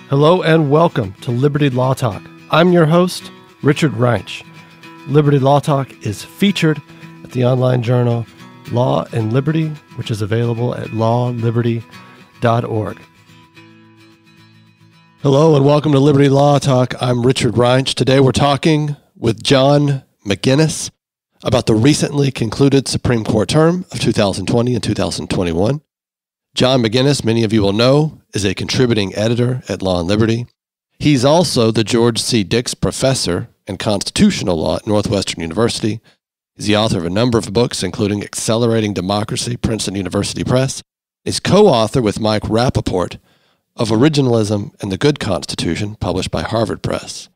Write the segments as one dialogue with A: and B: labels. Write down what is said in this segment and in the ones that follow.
A: Hello and welcome to Liberty Law Talk. I'm your host, Richard Reinsch. Liberty Law Talk is featured at the online journal Law and Liberty, which is available at lawliberty.org. Hello and welcome to Liberty Law Talk. I'm Richard Reinsch. Today we're talking with John McGinnis about the recently concluded Supreme Court term of 2020 and 2021. John McGinnis, many of you will know, is a contributing editor at Law and Liberty. He's also the George C. Dix Professor in Constitutional Law at Northwestern University. He's the author of a number of books, including Accelerating Democracy, Princeton University Press. He's co-author with Mike Rappaport of Originalism and the Good Constitution, published by Harvard Press.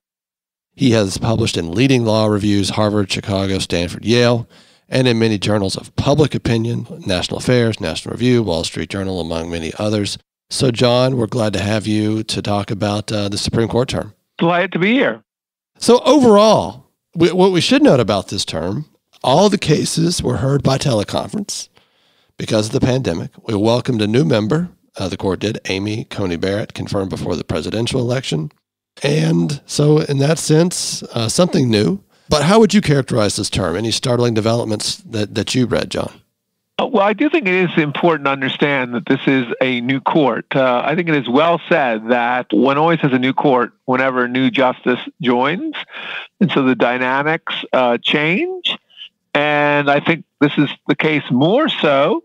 A: He has published in leading law reviews, Harvard, Chicago, Stanford, Yale, and in many journals of public opinion, National Affairs, National Review, Wall Street Journal, among many others. So, John, we're glad to have you to talk about the Supreme Court term.
B: Glad to be here.
A: So, overall, what we should note about this term, all the cases were heard by teleconference because of the pandemic. We welcomed a new member, the court did, Amy Coney Barrett, confirmed before the presidential election. And so, in that sense, something new. But how would you characterize this term? Any startling developments that you read, John?
B: Well, I do think it is important to understand that this is a new court. I think it is well said that one always has a new court whenever a new justice joins. And so the dynamics change. And I think this is the case more so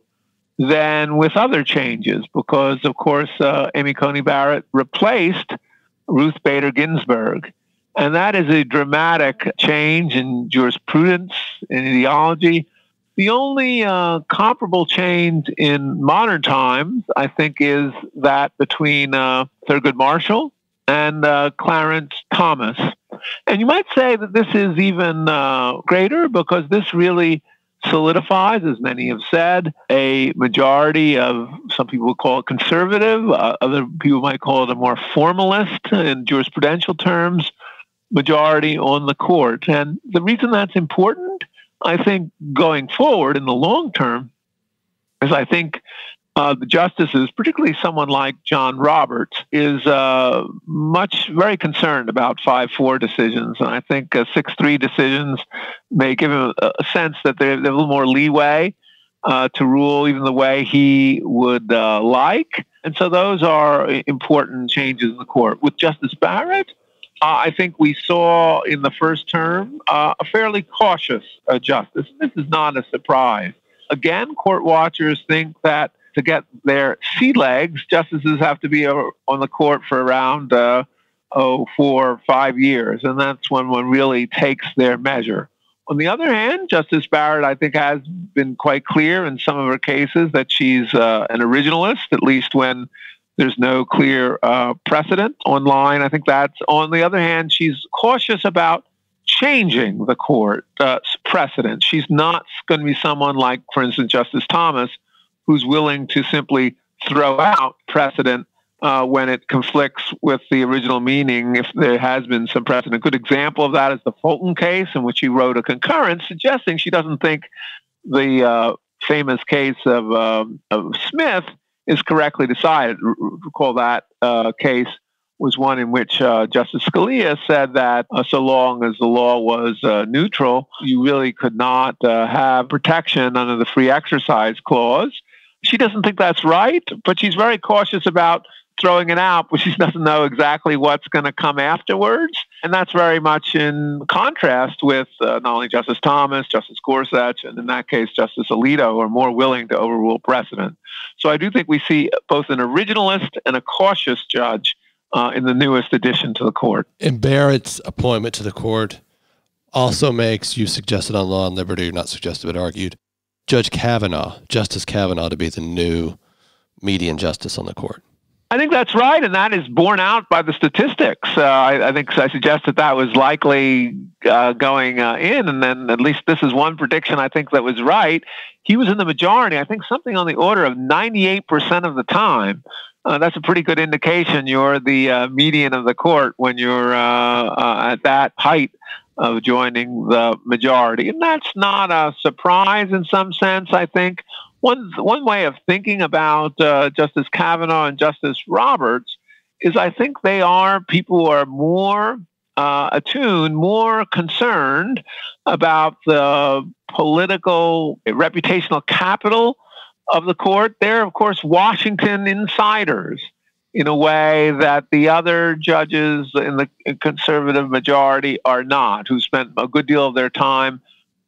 B: than with other changes because, of course, Amy Coney Barrett replaced Ruth Bader Ginsburg. And that is a dramatic change in jurisprudence and ideology. The only comparable change in modern times, I think, is that between Thurgood Marshall and Clarence Thomas. And you might say that this is even greater because this really solidifies, as many have said, a majority of, some people would call it conservative, other people might call it a more formalist in jurisprudential terms, majority on the court. And the reason that's important, I think, going forward in the long term, is I think the justices, particularly someone like John Roberts, is very concerned about 5-4 decisions. And I think 6-3 decisions may give him a sense that they have a little more leeway to rule even the way he would like. And so those are important changes in the court. With Justice Barrett, I think we saw in the first term a fairly cautious justice. This is not a surprise. Again, court watchers think that to get their sea legs, justices have to be on the court for around 4 or 5 years, and that's when one really takes their measure. On the other hand, Justice Barrett, I think, has been quite clear in some of her cases that she's an originalist, at least when there's no clear precedent online. I think that's, on the other hand, she's cautious about changing the court precedent. She's not going to be someone like, for instance, Justice Thomas, who's willing to simply throw out precedent when it conflicts with the original meaning if there has been some precedent. A good example of that is the Fulton case, in which she wrote a concurrence suggesting she doesn't think the famous case of Smith is correctly decided. Recall that case was one in which Justice Scalia said that so long as the law was neutral, you really could not have protection under the free exercise clause. She doesn't think that's right, but she's very cautious about throwing it out, but she doesn't know exactly what's going to come afterwards. And that's very much in contrast with not only Justice Thomas, Justice Gorsuch, and in that case, Justice Alito, are more willing to overrule precedent. So I do think we see both an originalist and a cautious judge in the newest addition to the court.
A: And Barrett's appointment to the court also makes, you suggested on Law and Liberty, not suggested but argued, Justice Kavanaugh to be the new median justice on the court.
B: I think that's right, and that is borne out by the statistics. I think I suggest that was likely going in, and then at least this is one prediction I think that was right. He was in the majority, I think something on the order of 98% of the time. That's a pretty good indication you're the median of the court when you're at that height of joining the majority. And that's not a surprise in some sense, I think. One way of thinking about Justice Kavanaugh and Justice Roberts is I think they are people who are more attuned, more concerned about the political, reputational capital of the court. They're, of course, Washington insiders in a way that the other judges in the conservative majority are not, who spent a good deal of their time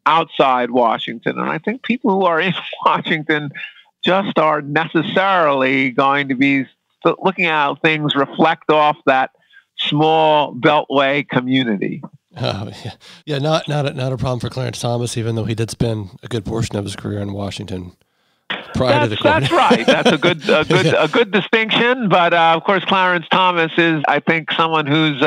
B: outside Washington. And I think people who are in Washington just are necessarily going to be looking at how things reflect off that small Beltway community.
A: Oh, yeah, not a problem for Clarence Thomas, even though he did spend a good portion of his career in Washington prior to the court.
B: That's right. That's a good distinction. But of course, Clarence Thomas is, I think, someone who's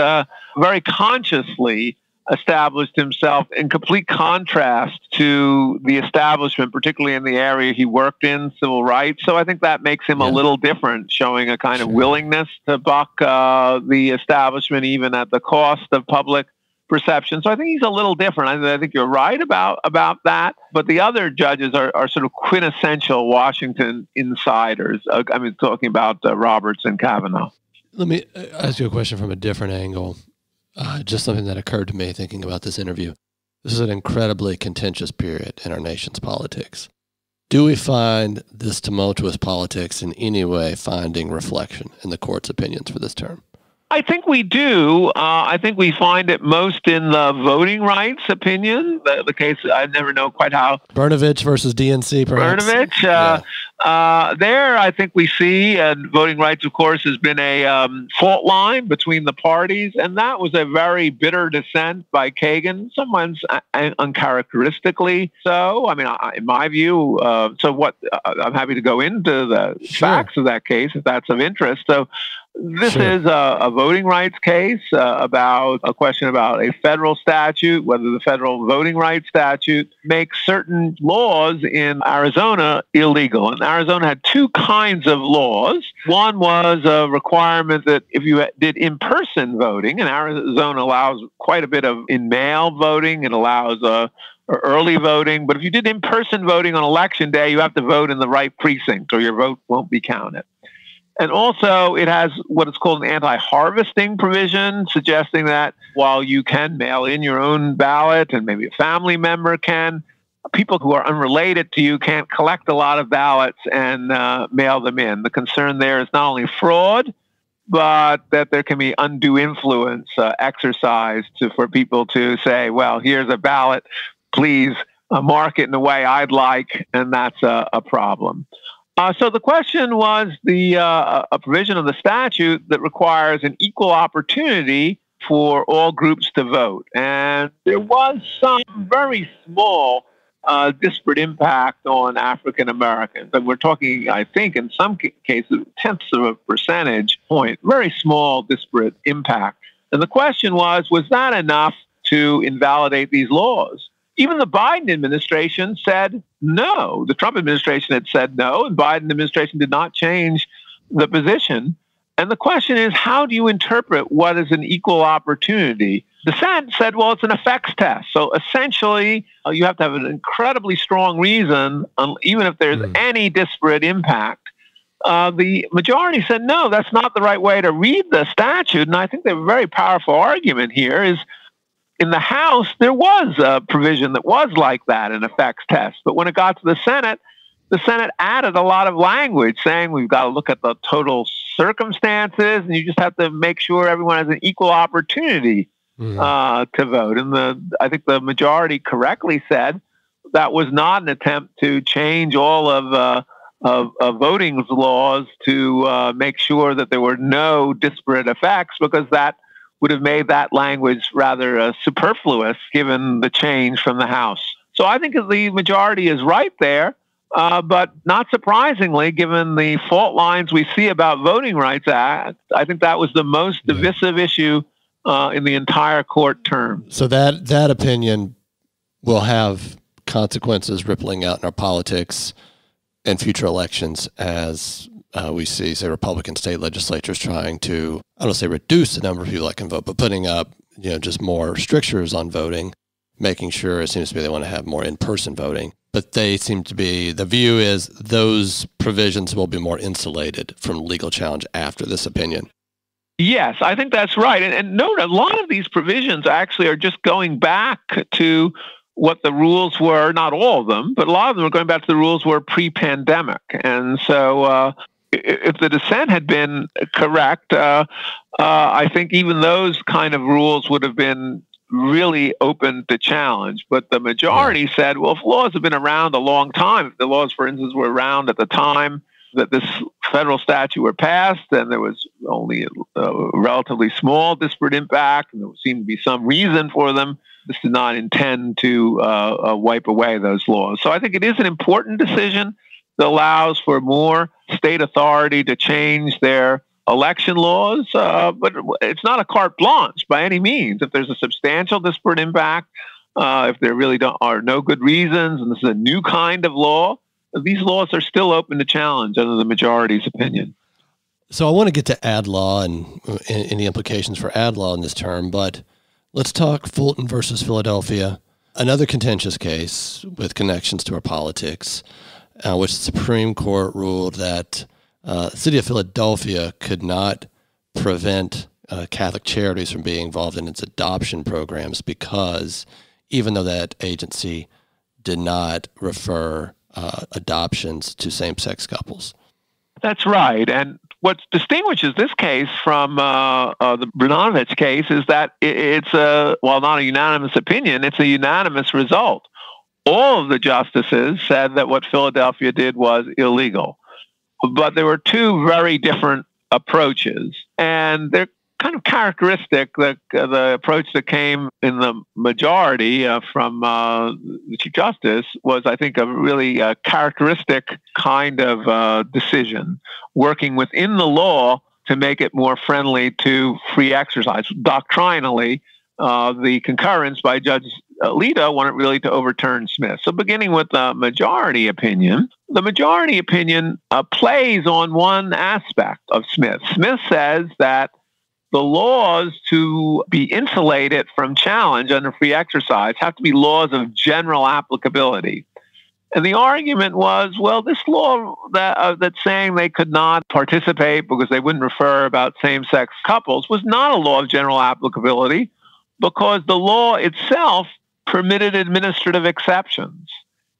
B: very consciously established himself in complete contrast to the establishment, particularly in the area he worked in, civil rights. So I think that makes him a little different, showing a kind of willingness to buck the establishment, even at the cost of public perception. So I think he's a little different. I think you're right about that. But the other judges are sort of quintessential Washington insiders. I mean, talking about Roberts and Kavanaugh.
A: Let me ask you a question from a different angle. Just something that occurred to me thinking about this interview. This is an incredibly contentious period in our nation's politics. Do we find this tumultuous politics in any way finding reflection in the court's opinions for this term?
B: I think we do. I think we find it most in the voting rights opinion. The case, I never know quite how.
A: Brnovich versus DNC, perhaps?
B: Brnovich. There, I think we see, and voting rights, of course, has been a fault line between the parties, and that was a very bitter dissent by Kagan, sometimes uncharacteristically so. I mean, in my view, I'm happy to go into the facts of that case if that's of interest. So this is a voting rights case about a question about a federal statute, whether the federal voting rights statute makes certain laws in Arizona illegal. And Arizona had two kinds of laws. One was a requirement that if you did in-person voting, and Arizona allows quite a bit of in-mail voting, it allows early voting, but if you did in-person voting on election day, you have to vote in the right precinct or your vote won't be counted. And also, it has what is called an anti-harvesting provision, suggesting that while you can mail in your own ballot and maybe a family member can, people who are unrelated to you can't collect a lot of ballots and mail them in. The concern there is not only fraud, but that there can be undue influence exercised for people to say, well, here's a ballot, please mark it in the way I'd like, and that's a problem. So the question was a provision of the statute that requires an equal opportunity for all groups to vote. And there was some very small disparate impact on African Americans. And we're talking, I think, in some cases, tenths of a percentage point, very small disparate impact. And the question was that enough to invalidate these laws? Even the Biden administration said no. The Trump administration had said no, and Biden administration did not change the position. And the question is, how do you interpret what is an equal opportunity? The Senate said, well, it's an effects test. So essentially, you have to have an incredibly strong reason, even if there's any disparate impact. The majority said, no, that's not the right way to read the statute. And I think the very powerful argument here is, in the House, there was a provision that was like that, an effects test. But when it got to the Senate added a lot of language saying we've got to look at the total circumstances and you just have to make sure everyone has an equal opportunity to vote. And I think the majority correctly said that was not an attempt to change all of voting laws to make sure that there were no disparate effects, because that would have made that language rather superfluous given the change from the House. So I think the majority is right there, but not surprisingly, given the fault lines we see about Voting Rights Act, I think that was the most divisive issue in the entire court term.
A: So that opinion will have consequences rippling out in our politics and future elections as we see, say, Republican state legislatures trying to, I don't say reduce the number of people that can vote, but putting up, just more strictures on voting, making sure, it seems to be they want to have more in-person voting. But they seem to be, the view is those provisions will be more insulated from legal challenge after this opinion.
B: Yes, I think that's right. And note, a lot of these provisions actually are just going back to what the rules were, not all of them, but a lot of them are going back to the rules were pre-pandemic. And so if the dissent had been correct, I think even those kind of rules would have been really open to challenge. But the majority said, well, if laws have been around a long time, if the laws, for instance, were around at the time that this federal statute were passed, then there was only a relatively small disparate impact, and there seemed to be some reason for them. This did not intend to wipe away those laws. So I think it is an important decision that allows for more state authority to change their election laws, but it's not a carte blanche by any means. If there's a substantial disparate impact, if there really are no good reasons, and this is a new kind of law, these laws are still open to challenge under the majority's opinion.
A: So I want to get to ad law and the implications for ad law in this term, but let's talk Fulton versus Philadelphia, another contentious case with connections to our politics, which the Supreme Court ruled that the city of Philadelphia could not prevent Catholic Charities from being involved in its adoption programs because even though that agency did not refer adoptions to same-sex couples.
B: That's right. And what distinguishes this case from the Brunovich case is that it's while not a unanimous opinion, it's a unanimous result. All of the justices said that what Philadelphia did was illegal. But there were two very different approaches, and they're kind of characteristic. The approach that came in the majority from the Chief Justice was, I think, a really characteristic kind of decision, working within the law to make it more friendly to free exercise. Doctrinally, the concurrence by Judge Alito wanted really to overturn Smith. So beginning with the majority opinion plays on one aspect of Smith. Smith says that the laws to be insulated from challenge under free exercise have to be laws of general applicability. And the argument was, well, this law that's saying they could not participate because they wouldn't refer about same-sex couples was not a law of general applicability because the law itself permitted administrative exceptions,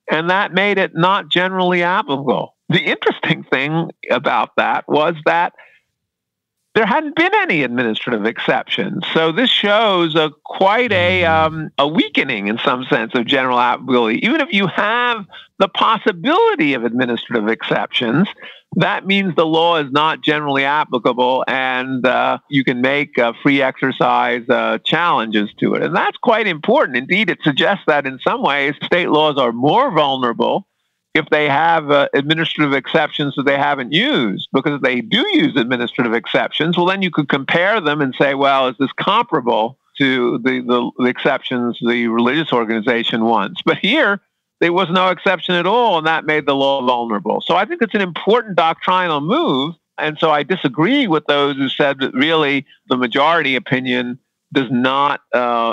B: and that made it not generally applicable. The interesting thing about that was that there hadn't been any administrative exceptions. So this shows quite a weakening in some sense of general applicability. Even if you have the possibility of administrative exceptions, that means the law is not generally applicable and you can make free exercise challenges to it. And that's quite important. Indeed, it suggests that in some ways, state laws are more vulnerable if they have administrative exceptions that they haven't used, because if they do use administrative exceptions, well, then you could compare them and say, well, is this comparable to the exceptions the religious organization wants? But here, there was no exception at all, and that made the law vulnerable. So I think it's an important doctrinal move, and so I disagree with those who said that really the majority opinion does not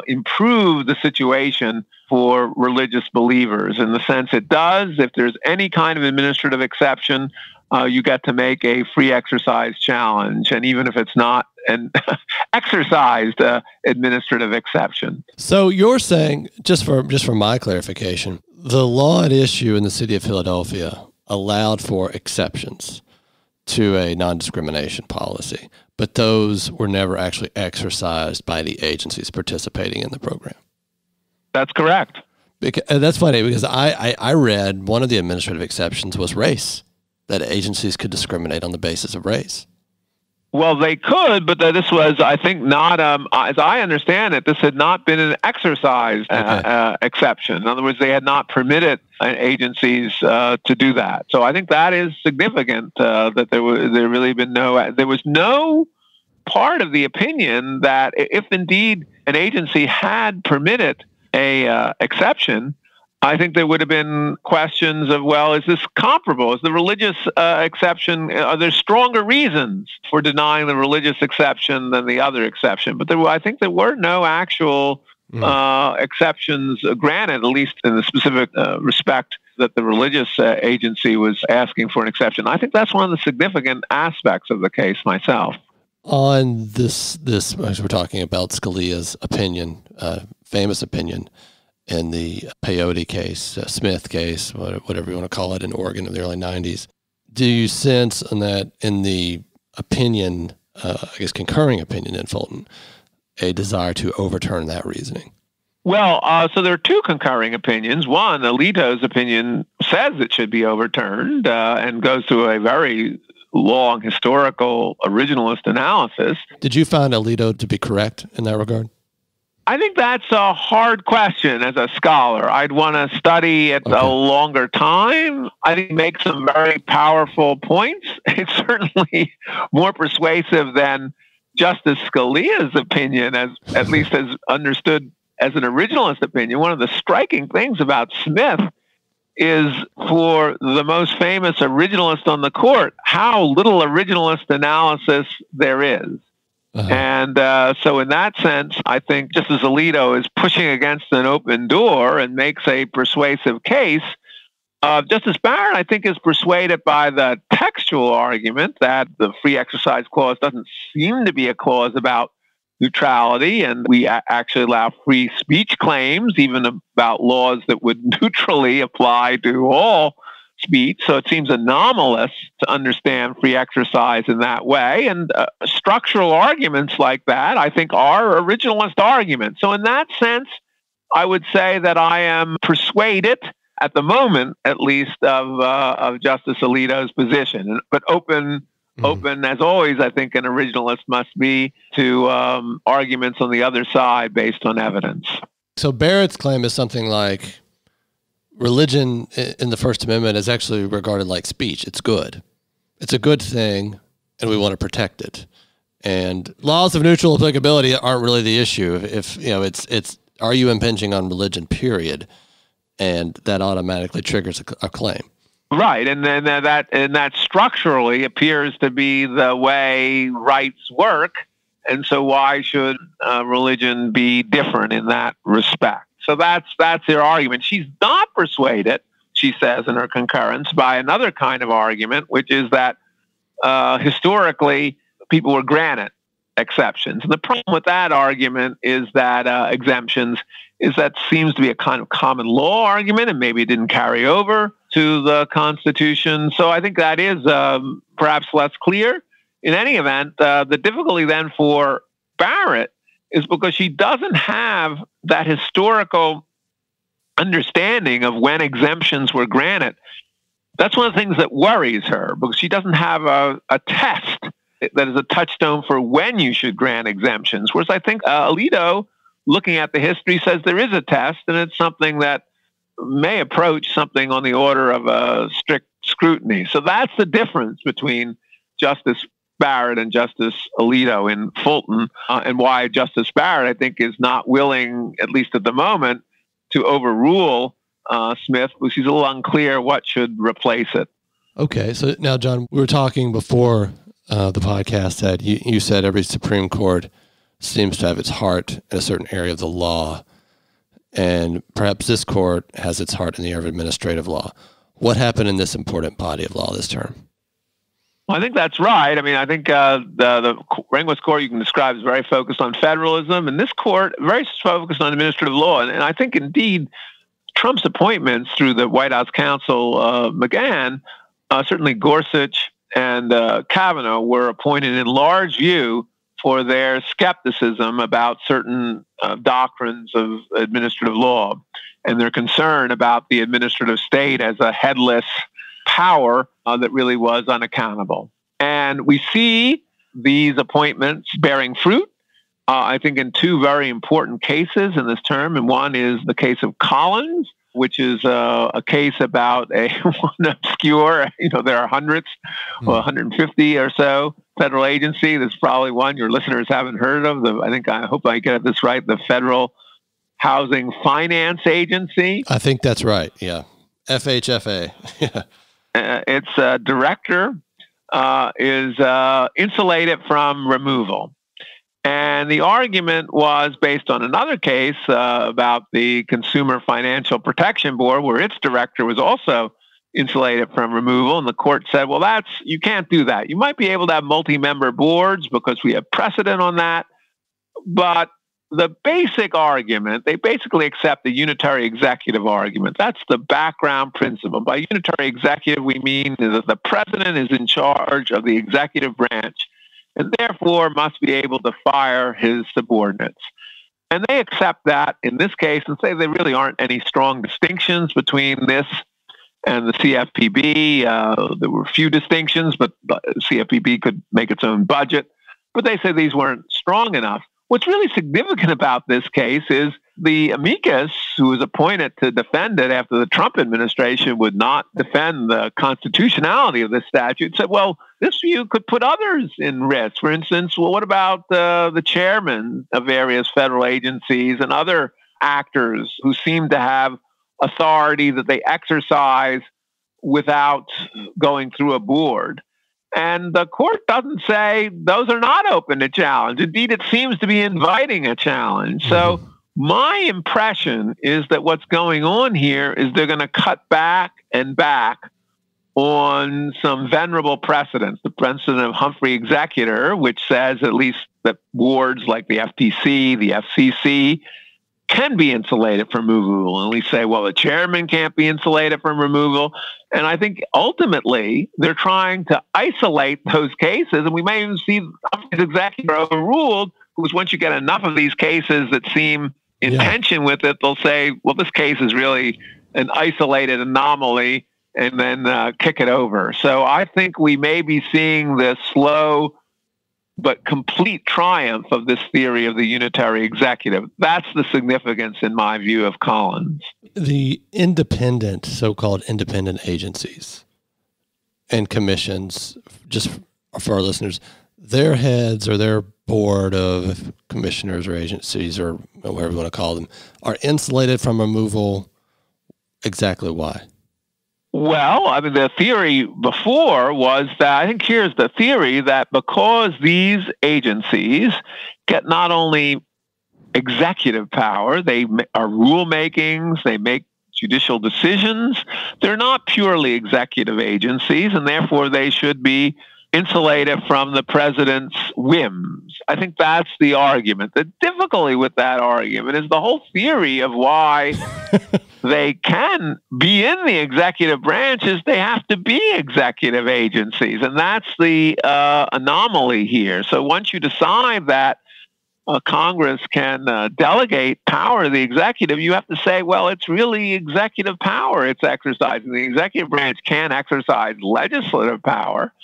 B: improve the situation for religious believers. In the sense it does, if there's any kind of administrative exception, you get to make a free exercise challenge, and even if it's not an exercised administrative exception.
A: So you're saying, just for my clarification, the law at issue in the city of Philadelphia allowed for exceptions to a non-discrimination policy, but those were never actually exercised by the agencies participating in the program.
B: That's correct.
A: That's funny because I read one of the administrative exceptions was race, that agencies could discriminate on the basis of race.
B: Well, they could, but this was, I think, not, as I understand it, this had not been an exercise exception. In other words, they had not permitted agencies to do that. So I think that is significant, that there was no part of the opinion that if indeed an agency had permitted a exception, I think there would have been questions of, well, is this comparable? Is the religious exception, are there stronger reasons for denying the religious exception than the other exception? But I think there were no actual exceptions granted, at least in the specific respect that the religious agency was asking for an exception. I think that's one of the significant aspects of the case myself.
A: on this, as we're talking about Scalia's opinion, famous opinion in the peyote case, Smith case, whatever you want to call it, in Oregon in the early 90s. Do you sense that in the opinion, concurring opinion in Fulton, a desire to overturn that reasoning?
B: Well, so there are two concurring opinions. One, Alito's opinion says it should be overturned and goes through a very long historical originalist analysis.
A: Did you find Alito to be correct in that regard?
B: I think that's a hard question as a scholar. I'd want to study it a longer time. I think it makes some very powerful points. It's certainly more persuasive than Justice Scalia's opinion, at least as understood as an originalist opinion. One of the striking things about Smith is, for the most famous originalist on the court, how little originalist analysis there is. And so in that sense, I think Justice Alito is pushing against an open door and makes a persuasive case. Justice Barrett, I think, is persuaded by the textual argument that the free exercise clause doesn't seem to be a clause about neutrality, and we actually allow free speech claims, even about laws that would neutrally apply to all speech. So it seems anomalous to understand free exercise in that way. And structural arguments like that, I think, are originalist arguments. So in that sense, I would say that I am persuaded, at the moment at least, of Justice Alito's position, but open as always. I think an originalist must be to arguments on the other side based on evidence.
A: So Barrett's claim is something like religion in the First Amendment is actually regarded like speech. It's good. It's a good thing, and we want to protect it. And laws of neutral applicability aren't really the issue. If it's are you impinging on religion, period, and that automatically triggers a claim.
B: Right, and then that structurally appears to be the way rights work, and so why should religion be different in that respect? So that's their argument. She's not persuaded, she says in her concurrence, by another kind of argument, which is that historically people were granted exceptions. And the problem with that argument is that exemptions seems to be a kind of common law argument, and maybe it didn't carry over to the Constitution. So I think that is perhaps less clear. In any event, the difficulty then for Barrett is because she doesn't have that historical understanding of when exemptions were granted. That's one of the things that worries her, because she doesn't have a test that is a touchstone for when you should grant exemptions. Whereas I think Alito, looking at the history, says there is a test, and it's something that may approach something on the order of a strict scrutiny. So that's the difference between Justice Barrett and Justice Alito in Fulton, and why Justice Barrett, I think, is not willing, at least at the moment, to overrule Smith, because he's a little unclear what should replace it.
A: Okay, so now, John, we were talking before the podcast that you said every Supreme Court seems to have its heart in a certain area of the law, and perhaps this court has its heart in the area of administrative law. What happened in this important body of law this term?
B: Well, I think that's right. I mean, I think the Rehnquist court you can describe as very focused on federalism, and this court very focused on administrative law. And I think, indeed, Trump's appointments through the White House counsel, McGahn, certainly Gorsuch and Kavanaugh, were appointed in large view for their skepticism about certain doctrines of administrative law and their concern about the administrative state as a headless power that really was unaccountable. And we see these appointments bearing fruit, I think, in two very important cases in this term. And one is the case of Collins, which is a case about one obscure, there are hundreds, 150 or so federal agency. There's probably one your listeners haven't heard of. I hope I get this right, the Federal Housing Finance Agency.
A: I think that's right, yeah. FHFA. Yeah.
B: Its director is insulated from removal. And the argument was based on another case about the Consumer Financial Protection Board, where its director was also insulated from removal. And the court said, well, you can't do that. You might be able to have multi-member boards because we have precedent on that. But the basic argument, they basically accept the unitary executive argument. That's the background principle. By unitary executive, we mean that the president is in charge of the executive branch and therefore must be able to fire his subordinates. And they accept that in this case and say there really aren't any strong distinctions between this and the CFPB. There were a few distinctions, but the CFPB could make its own budget. But they say these weren't strong enough. What's really significant about this case is the amicus who was appointed to defend it after the Trump administration would not defend the constitutionality of this statute said, well, this view could put others in risk. For instance, well, what about the chairman of various federal agencies and other actors who seem to have authority that they exercise without going through a board? And the court doesn't say those are not open to challenge. Indeed, it seems to be inviting a challenge. So my impression is that what's going on here is they're going to cut back and back on some venerable precedents. The precedent of Humphrey Executor, which says at least that boards like the FTC, the FCC, can be insulated from removal. And we say, well, the chairman can't be insulated from removal. And I think ultimately they're trying to isolate those cases. And we may even see the executor overruled, because once you get enough of these cases that seem in tension with it, they'll say, well, this case is really an isolated anomaly, and then kick it over. So I think we may be seeing the slow but complete triumph of this theory of the unitary executive. That's the significance, in my view, of Collins.
A: The independent, so-called independent agencies and commissions, just for our listeners, their heads or their board of commissioners or agencies or whatever you want to call them are insulated from removal. Exactly why?
B: Well, I mean, the theory before was that, I think here's the theory, that because these agencies get not only executive power, they are rulemakings, they make judicial decisions, they're not purely executive agencies, and therefore they should be insulated from the president's whims. I think that's the argument. The difficulty with that argument is the whole theory of why they can be in the executive branch is they have to be executive agencies. And that's the anomaly here. So once you decide that Congress can delegate power to the executive, you have to say, well, it's really executive power it's exercising. The executive branch can exercise legislative power.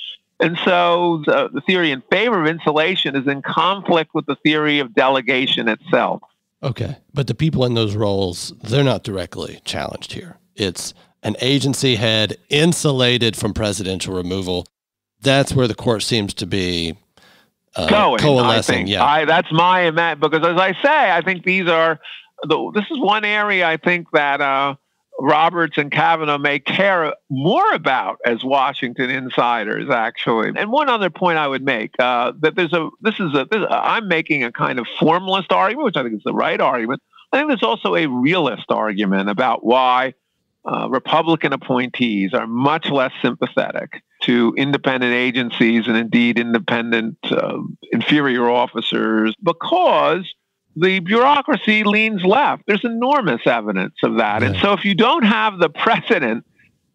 B: And so the theory in favor of insulation is in conflict with the theory of delegation itself.
A: Okay. But the people in those roles, they're not directly challenged here. It's an agency head insulated from presidential removal. That's where the court seems to be coalescing.
B: That's my imagine, because as I say, I think this is one area I think that Roberts and Kavanaugh may care more about as Washington insiders, actually. And one other point I would make, that I'm making a kind of formalist argument, which I think is the right argument. I think there's also a realist argument about why Republican appointees are much less sympathetic to independent agencies and indeed independent inferior officers, because the bureaucracy leans left. There's enormous evidence of that. And so if you don't have the president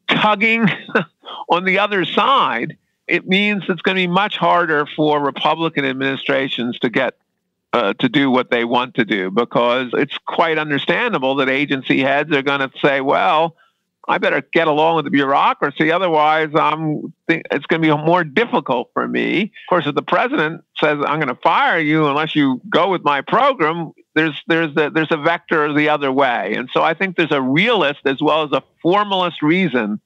B: tugging on the other side, it means it's going to be much harder for Republican administrations to get to do what they want to do, because it's quite understandable that agency heads are going to say, well, I better get along with the bureaucracy. Otherwise, it's going to be more difficult for me. Of course, if the president says, I'm going to fire you unless you go with my program, there's a vector the other way. And so I think there's a realist as well as a formalist reason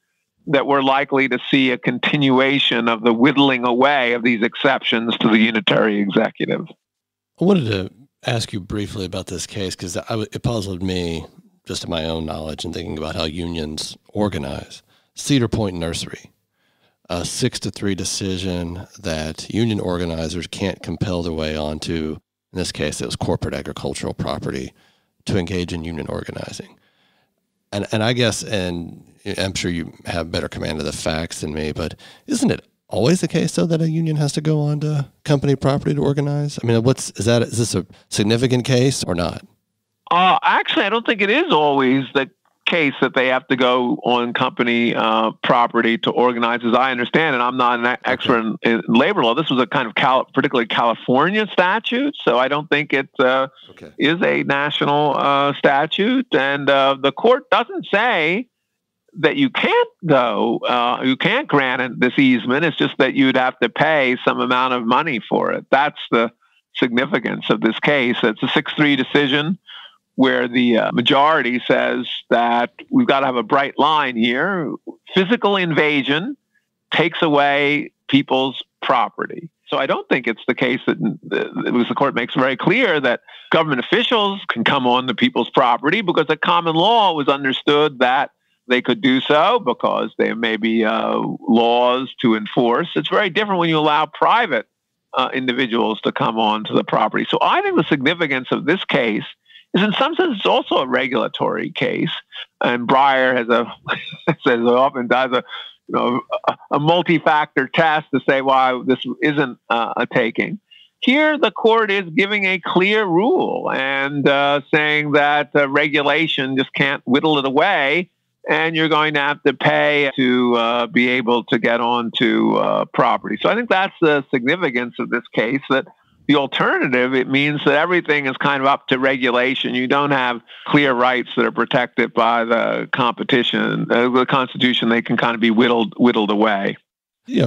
B: that we're likely to see a continuation of the whittling away of these exceptions to the unitary executive.
A: I wanted to ask you briefly about this case because it puzzled me, just in my own knowledge and thinking about how unions organize. Cedar Point Nursery, a 6-3 decision that union organizers can't compel their way onto, in this case, it was corporate agricultural property, to engage in union organizing. And I guess, and I'm sure you have better command of the facts than me, but isn't it always the case, though, that a union has to go on to company property to organize? I mean, is this a significant case or not?
B: Actually, I don't think it is always the case that they have to go on company property to organize, as I understand it. I'm not an expert in labor law. This was a kind of particularly California statute, so I don't think it is a national statute. And the court doesn't say that you can't go, you can't grant this easement. It's just that you'd have to pay some amount of money for it. That's the significance of this case. It's a 6-3 decision where the majority says that we've got to have a bright line here. Physical invasion takes away people's property. So I don't think it's the case that the court makes very clear that government officials can come on to people's property, because the common law was understood that they could do so because there may be laws to enforce. It's very different when you allow private individuals to come on to the property. So I think the significance of this case is, in some sense, it's also a regulatory case. And Breyer has says often does a multi-factor test to say why this isn't a taking. Here, the court is giving a clear rule and saying that regulation just can't whittle it away, and you're going to have to pay to be able to get onto property. So I think that's the significance of this case, that the alternative, it means that everything is kind of up to regulation. You don't have clear rights that are protected by the competition, the Constitution. They can kind of be whittled away.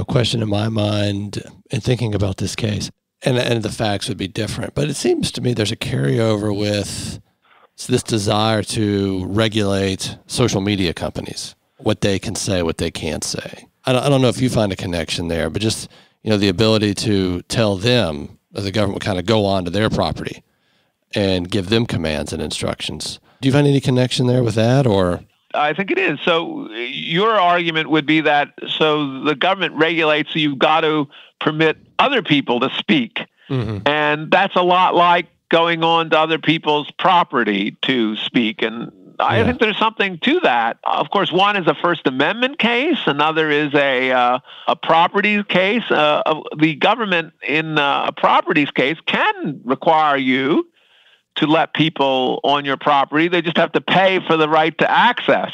A: Question in my mind in thinking about this case, and the facts would be different, but it seems to me there's a carryover with this desire to regulate social media companies, what they can say, what they can't say. I don't know if you find a connection there, but just, the ability to tell them, the government would kind of go on to their property and give them commands and instructions. Do you find any connection there with that, or?
B: I think it is. So your argument would be that, so the government regulates, so you've got to permit other people to speak. Mm-hmm. And that's a lot like going on to other people's property to speak. And I think there's something to that. Of course, one is a First Amendment case. Another is a property case. The government in a properties case can require you to let people on your property. They just have to pay for the right to access.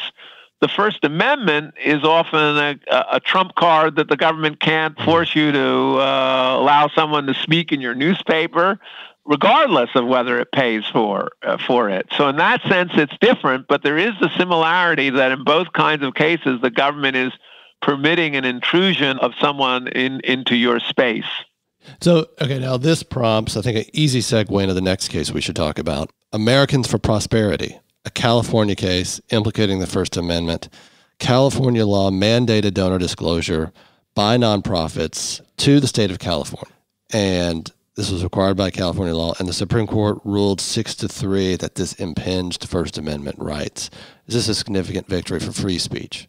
B: The First Amendment is often a trump card that the government can't force you to allow someone to speak in your newspaper, regardless of whether it pays for it. So in that sense, it's different, but there is the similarity that in both kinds of cases, the government is permitting an intrusion of someone into your space.
A: So, now this prompts, I think, an easy segue into the next case we should talk about. Americans for Prosperity, a California case implicating the First Amendment. California law mandated donor disclosure by nonprofits to the state of California. And this was required by California law, and the Supreme Court ruled 6-3 that this impinged First Amendment rights. Is this a significant victory for free speech?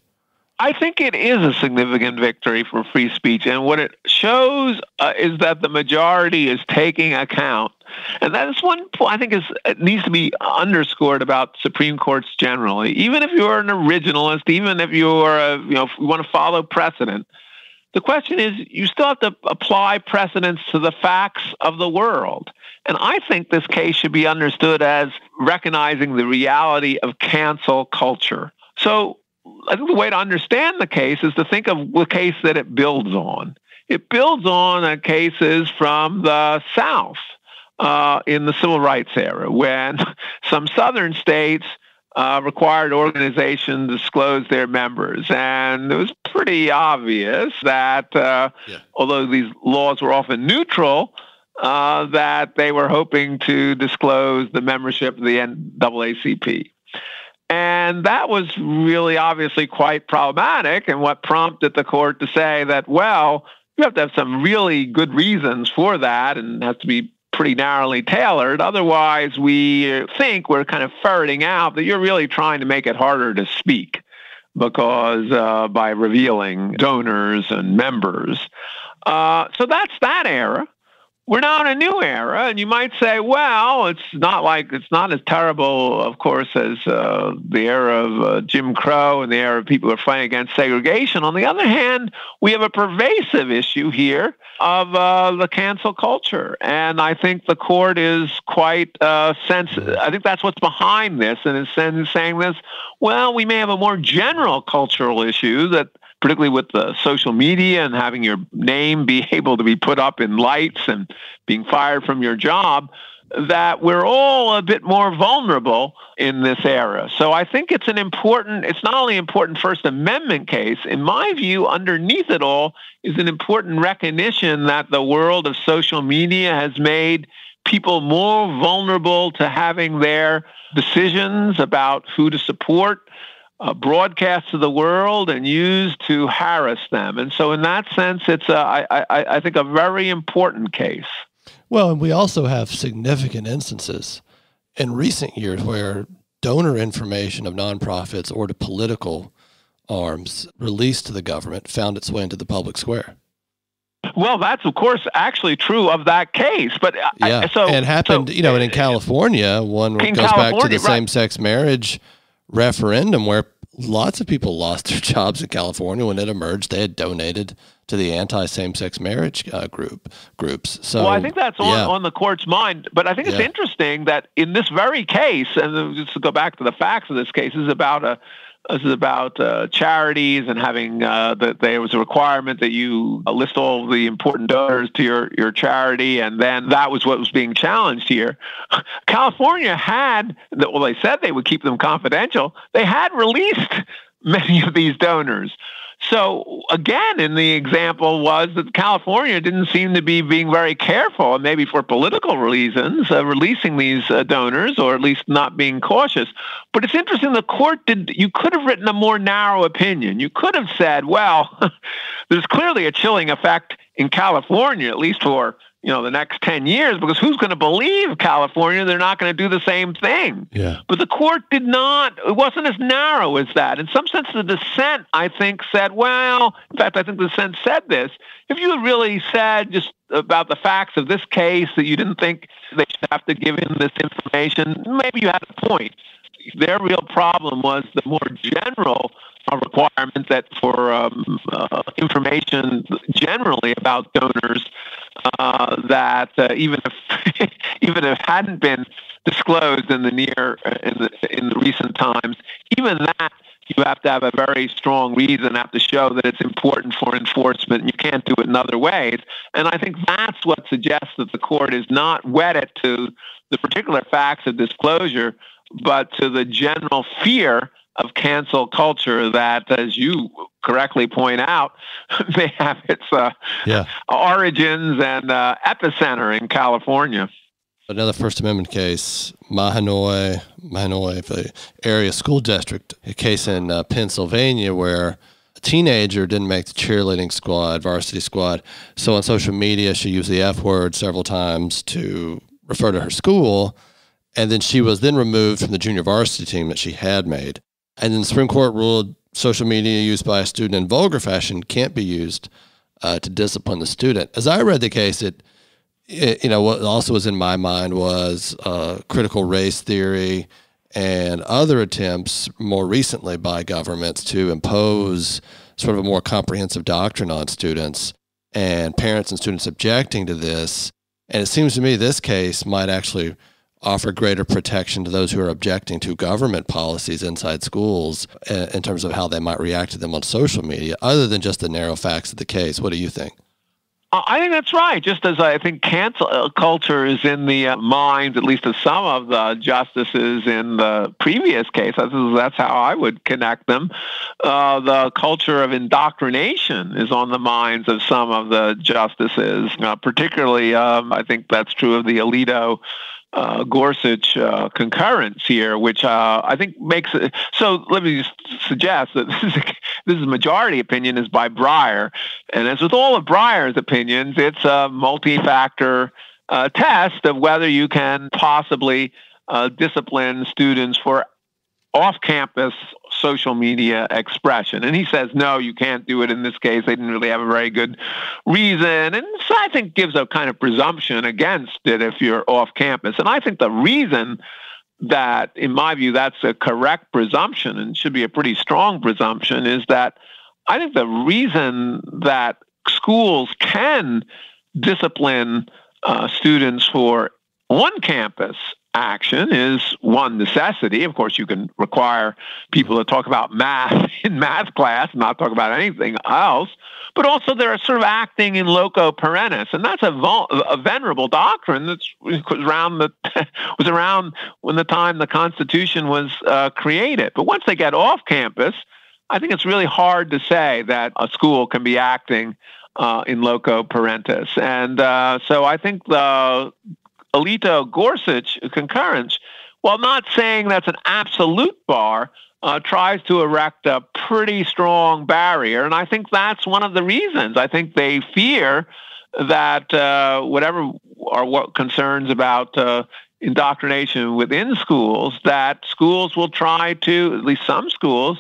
B: I think it is a significant victory for free speech. And what it shows is that the majority is taking account. And that is one point I think it needs to be underscored about Supreme Courts generally. Even if you're an originalist, even if you're, if you want to follow precedent, the question is, you still have to apply precedents to the facts of the world. And I think this case should be understood as recognizing the reality of cancel culture. So I think the way to understand the case is to think of the case that it builds on. It builds on cases from the South in the Civil Rights era, when some Southern states required organizations to disclose their members. And it was pretty obvious that although these laws were often neutral, that they were hoping to disclose the membership of the NAACP. And that was really obviously quite problematic, and what prompted the court to say that, well, you have to have some really good reasons for that, and it has to be pretty narrowly tailored. Otherwise, we think we're kind of ferreting out that you're really trying to make it harder to speak, because by revealing donors and members. So that's that era. we're now in a new era, and you might say, well, it's not as terrible, of course, as the era of Jim Crow and the era of people who are fighting against segregation. On the other hand, we have a pervasive issue here of the cancel culture, and I think the court is quite sensitive. I think that's what's behind this, and is saying this. Well, we may have a more general cultural issue that, particularly with the social media and having your name be able to be put up in lights and being fired from your job, that we're all a bit more vulnerable in this era. So I think it's not only an important First Amendment case, in my view, underneath it all is an important recognition that the world of social media has made people more vulnerable to having their decisions about who to support broadcast to the world and used to harass them. And so in that sense, it's, I think, a very important case.
A: Well, and we also have significant instances in recent years where donor information of nonprofits or to political arms released to the government found its way into the public square.
B: Well, that's, of course, actually true of that case. But
A: yeah, and it happened, and in California, back to the same-sex marriage referendum where lots of people lost their jobs in California when it emerged. They had donated to the anti-same-sex marriage groups. So,
B: well, I think that's on the court's mind. But I think it's interesting that in this very case, and just to go back to the facts of this case, is about charities and having there was a requirement that you list all the important donors to your charity, and then that was what was being challenged here. California they said they would keep them confidential. They had released many of these donors. So again, in the example was that California didn't seem to be being very careful, and maybe for political reasons, releasing these donors, or at least not being cautious. But it's interesting, the court you could have written a more narrow opinion. You could have said, well, there's clearly a chilling effect in California, at least for the next 10 years, because who's going to believe California? They're not going to do the same thing.
A: Yeah.
B: But the court did not, it wasn't as narrow as that. In some sense, the dissent, I think, said, well, in fact, I think the dissent said this, if you had really said just about the facts of this case that you didn't think they should have to give him this information, maybe you had a point. Their real problem was the more general requirement that for information generally about donors, that even if even if it hadn't been disclosed in the recent times, even that you have to have a very strong reason, have to show that it's important for enforcement, and you can't do it in other ways. And I think that's what suggests that the court is not wedded to the particular facts of disclosure, but to the general fear of cancel culture that, as you correctly point out, may have its origins and epicenter in California.
A: Another First Amendment case, Mahanoy, the area school district, a case in Pennsylvania where a teenager didn't make the cheerleading squad, varsity squad. So on social media, she used the F word several times to refer to her school. And then she was then removed from the junior varsity team that she had made. And then the Supreme Court ruled social media used by a student in vulgar fashion can't be used to discipline the student. As I read the case, what also was in my mind was critical race theory and other attempts more recently by governments to impose sort of a more comprehensive doctrine on students, and parents and students objecting to this. And it seems to me this case might actually offer greater protection to those who are objecting to government policies inside schools in terms of how they might react to them on social media, other than just the narrow facts of the case. What do you think?
B: I think that's right. Just as I think cancel culture is in the minds, at least of some of the justices in the previous case, that's how I would connect them. The culture of indoctrination is on the minds of some of the justices, particularly I think that's true of the Alito Gorsuch concurrence here, which I think makes it. So let me just suggest that this is majority opinion is by Breyer, and as with all of Breyer's opinions, it's a multi-factor test of whether you can possibly discipline students for off-campus social media expression. And he says, no, you can't do it in this case. They didn't really have a very good reason. And so I think gives a kind of presumption against it if you're off-campus. And I think the reason that, in my view, that's a correct presumption and should be a pretty strong presumption is that I think the reason that schools can discipline students for on-campus action is one, necessity. Of course, you can require people to talk about math in math class, not talk about anything else. But also they're sort of acting in loco parentis, and that's a venerable doctrine that was around when the time the Constitution was created. But once they get off campus, I think it's really hard to say that a school can be acting in loco parentis. And so I think the Alito-Gorsuch concurrence, while not saying that's an absolute bar, tries to erect a pretty strong barrier. And I think that's one of the reasons. I think they fear that whatever are what concerns about indoctrination within schools, that schools will try to, at least some schools,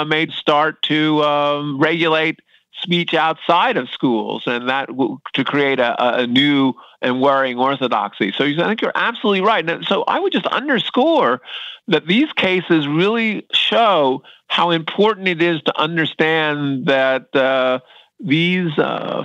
B: may start to regulate speech outside of schools, and that to create a new and worrying orthodoxy. So I think you're absolutely right. And so I would just underscore that these cases really show how important it is to understand that these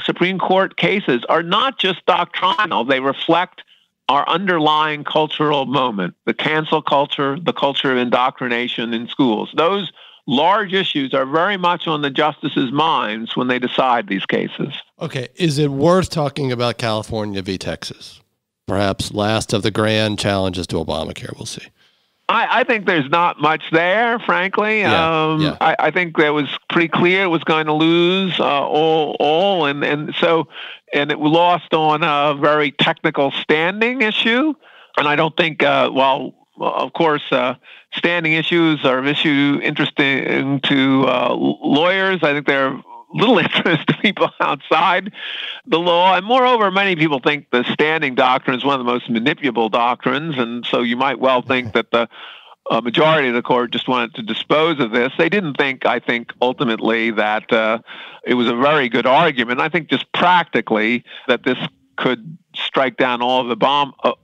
B: Supreme Court cases are not just doctrinal. They reflect our underlying cultural moment, the cancel culture, the culture of indoctrination in schools. Those large issues are very much on the justices' minds when they decide these cases.
A: Okay. Is it worth talking about California v. Texas? Perhaps last of the grand challenges to Obamacare. We'll see.
B: I think there's not much there, frankly. I think that was pretty clear it was going to lose all, and it lost on a very technical standing issue. And I don't think, of course, standing issues are interesting to lawyers. I think they're little interest to people outside the law. And moreover, many people think the standing doctrine is one of the most manipulable doctrines. And so you might well think that the majority of the court just wanted to dispose of this. They didn't think, I think, ultimately that it was a very good argument. I think just practically that this could strike down all of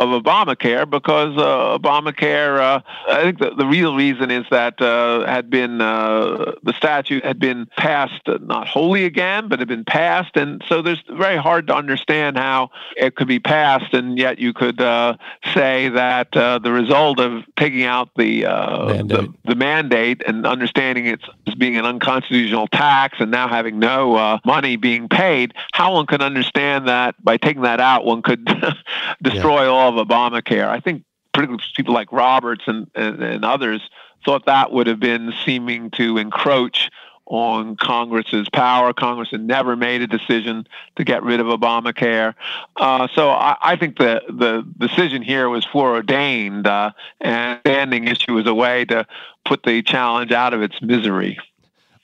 B: Obamacare because Obamacare, I think the real reason is that the statute had been passed, not wholly again, but had been passed. And so there's very hard to understand how it could be passed. And yet you could say that the result of taking out the mandate and understanding it as being an unconstitutional tax and now having no money being paid, how one could understand that by taking that out, one could destroy all of Obamacare. I think particularly people like Roberts and others thought that would have been seeming to encroach on Congress's power. Congress had never made a decision to get rid of Obamacare. So I think the decision here was foreordained, and standing issue was a way to put the challenge out of its misery.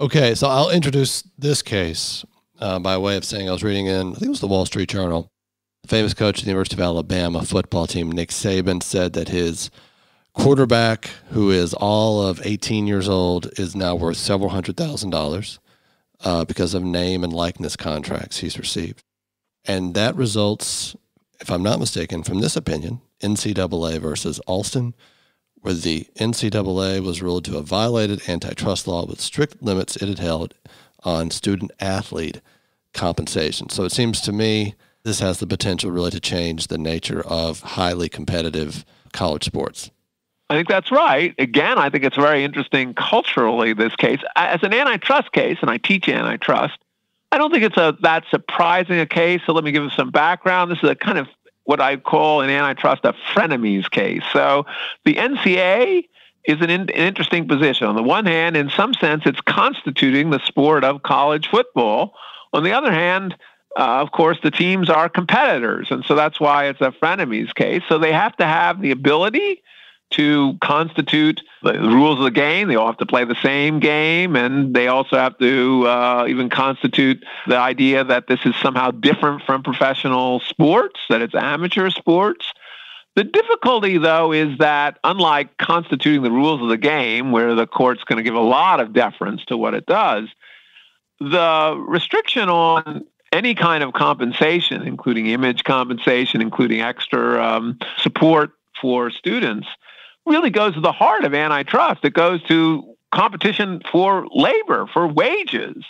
A: Okay, so I'll introduce this case by way of saying I was reading I think it was the Wall Street Journal. The famous coach of the University of Alabama football team, Nick Saban, said that his quarterback, who is all of 18 years old, is now worth several $100,000 because of name and likeness contracts he's received. And that results, if I'm not mistaken, from this opinion, NCAA versus Alston, where the NCAA was ruled to have violated antitrust law with strict limits it had held on student-athlete compensation. So it seems to me this has the potential really to change the nature of highly competitive college sports.
B: I think that's right. Again, I think it's very interesting culturally, this case. As an antitrust case, and I teach antitrust, I don't think it's that surprising a case. So let me give you some background. This is a kind of what I call in antitrust a frenemies case. So the NCAA is an interesting position. On the one hand, in some sense, it's constituting the sport of college football. On the other hand, of course, the teams are competitors, and so that's why it's a frenemies case. So they have to have the ability to constitute the rules of the game. They all have to play the same game, and they also have to even constitute the idea that this is somehow different from professional sports, that it's amateur sports. The difficulty, though, is that unlike constituting the rules of the game, where the court's going to give a lot of deference to what it does, the restriction on any kind of compensation, including image compensation, including extra support for students, really goes to the heart of antitrust. It goes to competition for labor, for wages.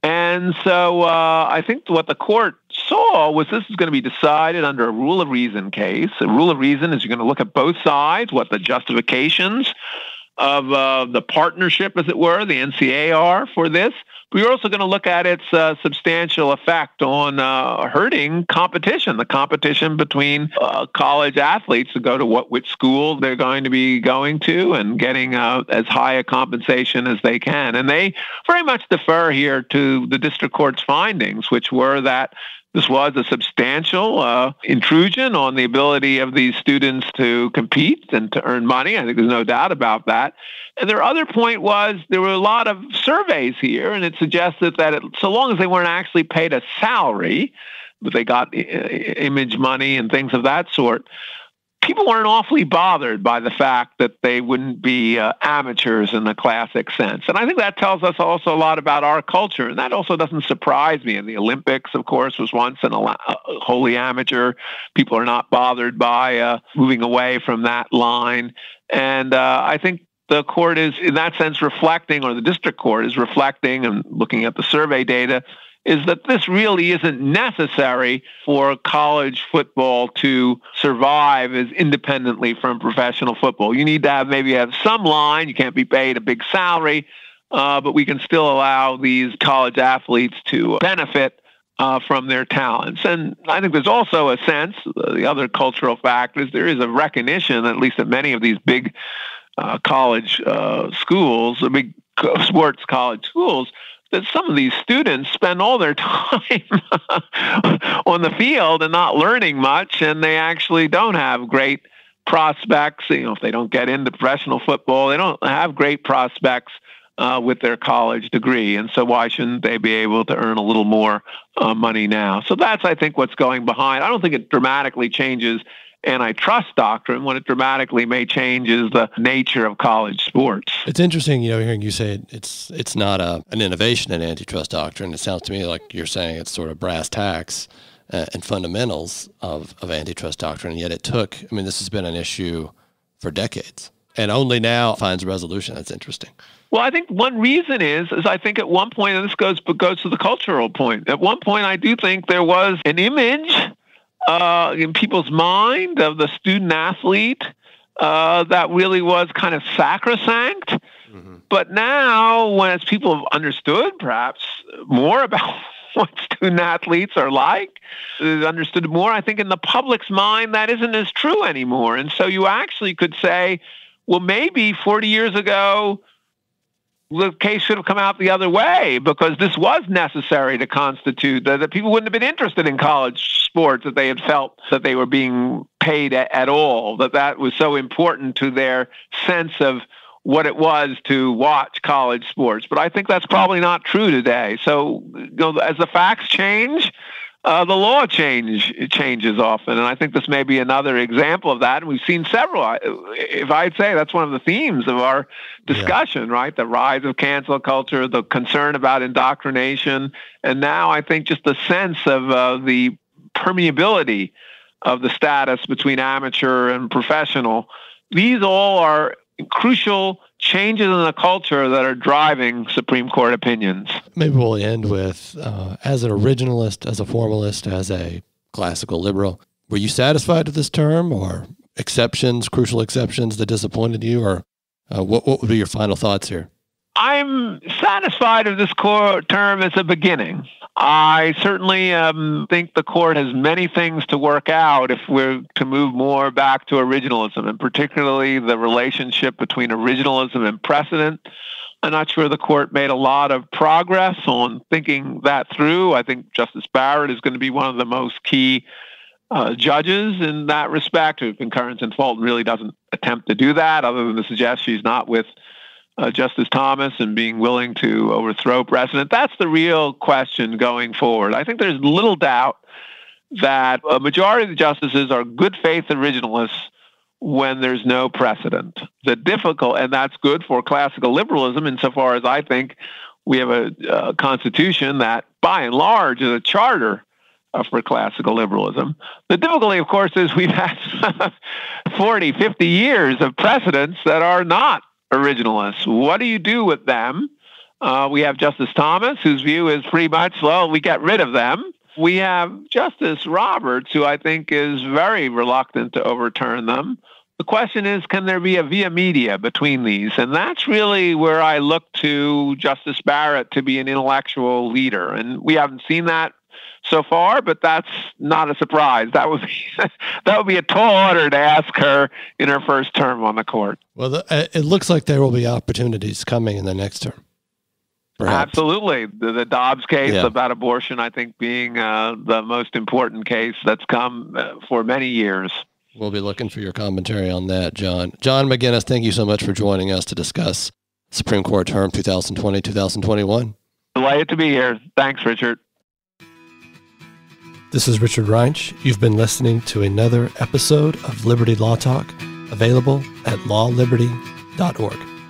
B: And so I think what the court saw was this is going to be decided under a rule of reason case. A rule of reason is you're going to look at both sides, what the justifications of the partnership, as it were, the NCA are for this. But you're also going to look at its substantial effect on hurting competition, the competition between college athletes to go to which school they're going to be going to and getting as high a compensation as they can. And they very much defer here to the district court's findings, which were that this was a substantial intrusion on the ability of these students to compete and to earn money. I think there's no doubt about that. And their other point was there were a lot of surveys here, and it suggested that so long as they weren't actually paid a salary, but they got image money and things of that sort, people weren't awfully bothered by the fact that they wouldn't be amateurs in the classic sense. And I think that tells us also a lot about our culture. And that also doesn't surprise me. And the Olympics, of course, was once a wholly amateur. People are not bothered by moving away from that line. And I think the court is, in that sense, reflecting, or the district court is reflecting and looking at the survey data, is that this really isn't necessary for college football to survive as independently from professional football. You need to maybe have some line. You can't be paid a big salary, but we can still allow these college athletes to benefit from their talents. And I think there's also a sense, the other cultural factor is there is a recognition, at least at many of these big college schools, the big sports college schools, that some of these students spend all their time on the field and not learning much, and they actually don't have great prospects. If they don't get into professional football, they don't have great prospects with their college degree. And so why shouldn't they be able to earn a little more money now? So that's, I think, what's going behind. I don't think it dramatically changes antitrust doctrine. What it dramatically may change is the nature of college sports.
A: It's interesting, hearing you say it's not an innovation in antitrust doctrine. It sounds to me like you're saying it's sort of brass tacks and fundamentals of antitrust doctrine. And yet it took, this has been an issue for decades and only now finds a resolution. That's interesting.
B: Well, I think one reason is I think at one point, and this goes to the cultural point, at one point I do think there was an image in people's mind of the student athlete that really was kind of sacrosanct. Mm-hmm. But now, as people have understood perhaps more about what student athletes are like, understood more, I think in the public's mind that isn't as true anymore. And so you actually could say, well, maybe 40 years ago, the case should have come out the other way, because this was necessary to constitute that people wouldn't have been interested in college sports if they had felt that they were being paid at all, that was so important to their sense of what it was to watch college sports. But I think that's probably not true today. So as the facts change, the law changes often. And I think this may be another example of that. And we've seen several. If I'd say that's one of the themes of our discussion, right? The rise of cancel culture, the concern about indoctrination. And now I think just the sense of the permeability of the status between amateur and professional. These all are crucial changes in the culture that are driving Supreme Court opinions.
A: Maybe we'll end with, as an originalist, as a formalist, as a classical liberal, were you satisfied with this term, or crucial exceptions that disappointed you, or what would be your final thoughts here?
B: I'm satisfied with this term as a beginning. I certainly think the court has many things to work out if we're to move more back to originalism, and particularly the relationship between originalism and precedent. I'm not sure the court made a lot of progress on thinking that through. I think Justice Barrett is going to be one of the most key judges in that respect. Concurrence in Fulton really doesn't attempt to do that, other than to suggest she's not with Justice Thomas and being willing to overthrow precedent. That's the real question going forward. I think there's little doubt that a majority of the justices are good faith originalists when there's no precedent. And that's good for classical liberalism insofar as I think we have a constitution that, by and large, is a charter for classical liberalism. The difficulty, of course, is we've had 40, 50 years of precedents that are not originalists. What do you do with them? We have Justice Thomas, whose view is pretty much, well, we get rid of them. We have Justice Roberts, who I think is very reluctant to overturn them. The question is, can there be a via media between these? And that's really where I look to Justice Barrett to be an intellectual leader. And we haven't seen that so far, but that's not a surprise. That would be a tall order to ask her in her first term on the court.
A: Well, it looks like there will be opportunities coming in the next term. Perhaps.
B: Absolutely. The Dobbs case about abortion, I think, being the most important case that's come for many years.
A: We'll be looking for your commentary on that, John. John McGinnis, thank you so much for joining us to discuss Supreme Court term 2020-2021.
B: Delighted to be here. Thanks, Richard.
A: This is Richard Reinsch. You've been listening to another episode of Liberty Law Talk, available at lawliberty.org.